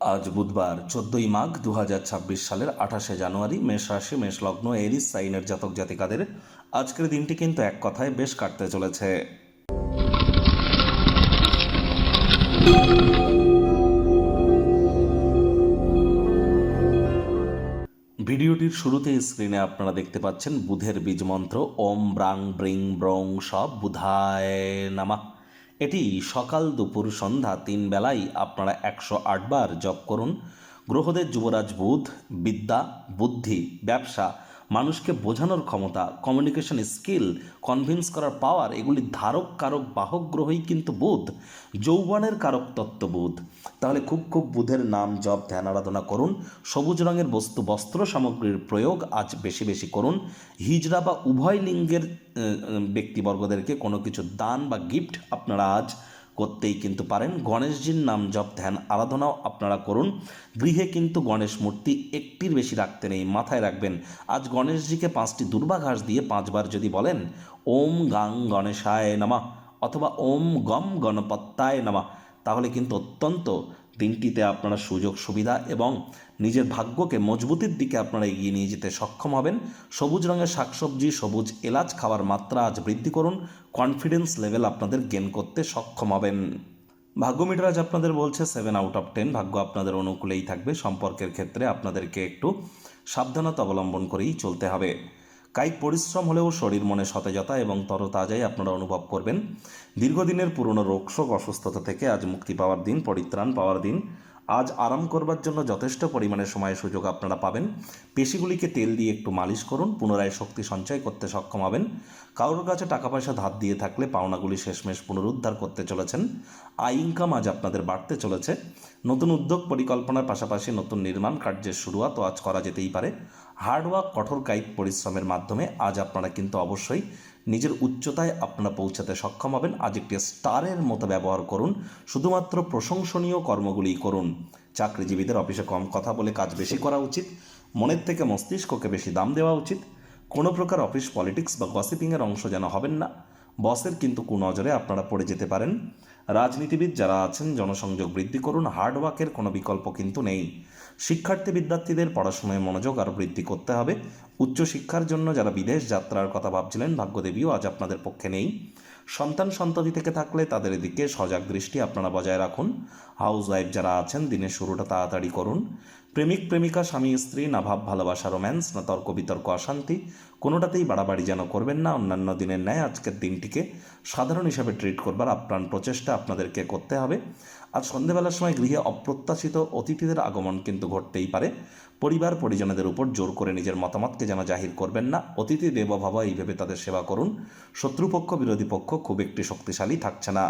আজ বুধবার 14ই মাঘ 2026 সালের 28শে জানুয়ারি, মেষ রাশি, মেষ লগ্ন, এরিস সাইনের জাতক জাতিকাদের আজকের দিনটি কিন্তু এক কথায় বেশ কাটতে চলেছে। ভিডিওটির শুরুতে স্ক্রিনে আপনারা দেখতে পাচ্ছেন বুধের বীজ মন্ত্র ওম ব্রাং ব্রিং ব্রং সব বুধায় নামা। এটি সকাল দুপুর সন্ধ্যা 3 বেলায় আপনারা 108 বার জপ করুন। গ্রহদের যুবরাজ বুধ বিদ্যা, বুদ্ধি, ব্যবসা, মানুষকে বোঝানোর ক্ষমতা, কমিউনিকেশন স্কিল, কনভিন্স করার পাওয়ার, এগুলি ধারক কারক বাহক গ্রহই কিন্তু বুধ। যৌবনের কারক তত্ত্ব বুধ। তাহলে খুব বুধের নাম জপ ধ্যান আরাধনা করুন। সবুজ রঙের বস্ত্র সামগ্রীর প্রয়োগ আজ বেশি বেশি করুন। হিজড়া বা উভয় লিঙ্গের ব্যক্তিবর্গদেরকে কোনো কিছু দান বা গিফট আপনারা আজ করতেই কিন্তু পারেন। গণেশজির নাম জপ ধ্যান আরাধনাও আপনারা করুন। গৃহে কিন্তু গণেশ মূর্তি একটির বেশি রাখতে নেই, মাথায় রাখবেন। আজ গণেশজিকে 5টি দুর্বা ঘাস দিয়ে 5 বার যদি বলেন ওম গাং গণেশায় নমঃ অথবা ওম গম গণপত্যায় নমঃ, তাহলে কিন্তু অত্যন্ত দিনটিতে আপনারা সুযোগ সুবিধা এবং নিজের ভাগ্যকে মজবুতির দিকে আপনারা এগিয়ে নিয়ে যেতে সক্ষম হবেন। সবুজ রঙের শাকসবজি, সবুজ এলাচ খাওয়ার মাত্রা আজ বৃদ্ধি করুন। কনফিডেন্স লেভেল আপনাদের গেন করতে সক্ষম হবেন। ভাগ্য মিটার আজ আপনাদের বলছে 7/10। ভাগ্য আপনাদের অনুকূলেই থাকবে। সম্পর্কের ক্ষেত্রে আপনাদেরকে একটু সাবধানতা অবলম্বন করেই চলতে হবে। কায়িক পরিশ্রম হলেও শরীর মনে সতেজতা এবং তরতাজাই আপনারা অনুভব করবেন। দীর্ঘদিনের পুরনো রোগশোক অসুস্থতা থেকে আজ মুক্তি পাওয়ার দিন, পরিত্রাণ পাওয়ার দিন। আজ আরাম করবার জন্য যথেষ্ট পরিমাণে সময় সুযোগ আপনারা পাবেন। পেশিগুলিকে তেল দিয়ে একটু মালিশ করুন, পুনরায় শক্তি সঞ্চয় করতে সক্ষম হবেন। কারোর কাছে টাকা পয়সা ধার দিয়ে থাকলে পাওনাগুলি শেষমেশ পুনরুদ্ধার করতে চলেছেন। আয় ইনকাম আজ আপনাদের বাড়তে চলেছে। নতুন উদ্যোগ পরিকল্পনার পাশাপাশি নতুন নির্মাণ কার্যের শুরুয়াতও আজ করা যেতেই পারে। হার্ডওয়ার্ক, কঠোর কায়িক পরিশ্রমের মাধ্যমে আজ আপনারা কিন্তু অবশ্যই নিজের উচ্চতায় আপনারা পৌঁছাতে সক্ষম হবেন। আজ একটি স্টারের মতো ব্যবহার করুন। শুধুমাত্র প্রশংসনীয় কর্মগুলি করুন। চাকরিজীবীদের অফিসে কম কথা বলে কাজ বেশি করা উচিত। মনের থেকে মস্তিষ্ককে বেশি দাম দেওয়া উচিত। কোনো প্রকার অফিস পলিটিক্স বা গসিপিংয়ের অংশ যেন হবেন না। বসের কিন্তু কুনজরে আপনারা পড়ে যেতে পারেন। রাজনীতিবিদ যারা আছেন জনসংযোগ বৃদ্ধি করুন। হার্ডওয়ার্কের কোনো বিকল্প কিন্তু নেই। শিক্ষার্থী বিদ্যার্থীদের পড়াশোনায় মনোযোগ আরও বৃদ্ধি করতে হবে। উচ্চশিক্ষার জন্য যারা বিদেশ যাত্রার কথা ভাবছিলেন, ভাগ্যদেবীও আজ আপনাদের পক্ষে নেই। সন্তানসন্ততি থেকে থাকলে তাদের দিকে সজাগ দৃষ্টি আপনারা বজায় রাখুন। হাউস ওয়াইফ যারা আছেন দিনের শুরুটা তাড়াতাড়ি করুন। প্রেমিক প্রেমিকা, স্বামী স্ত্রী, না ভাব ভালোবাসা রোম্যান্স, না তর্ক বিতর্ক অশান্তি, কোনোটাতেই বাড়াবাড়ি যেন করবেন না। অন্যান্য দিনের ন্যায় আজকের দিনটিকে সাধারণ হিসাবে ট্রিট করবার আপ্রাণ প্রচেষ্টা আপনাদেরকে করতে হবে। আজ সন্ধেবেলার সময় গৃহে অপ্রত্যাশিত অতিথিদের আগমন কিন্তু ঘটতেই পারে। পরিবার পরিজনদের উপর জোর করে নিজের মতামতকে যেন জাহির করবেন না। অতিথি দেবো ভব এইভাবে তাদের সেবা করুন। শত্রুপক্ষ বিরোধী পক্ষ খুব একটি শক্তিশালী থাকছে না।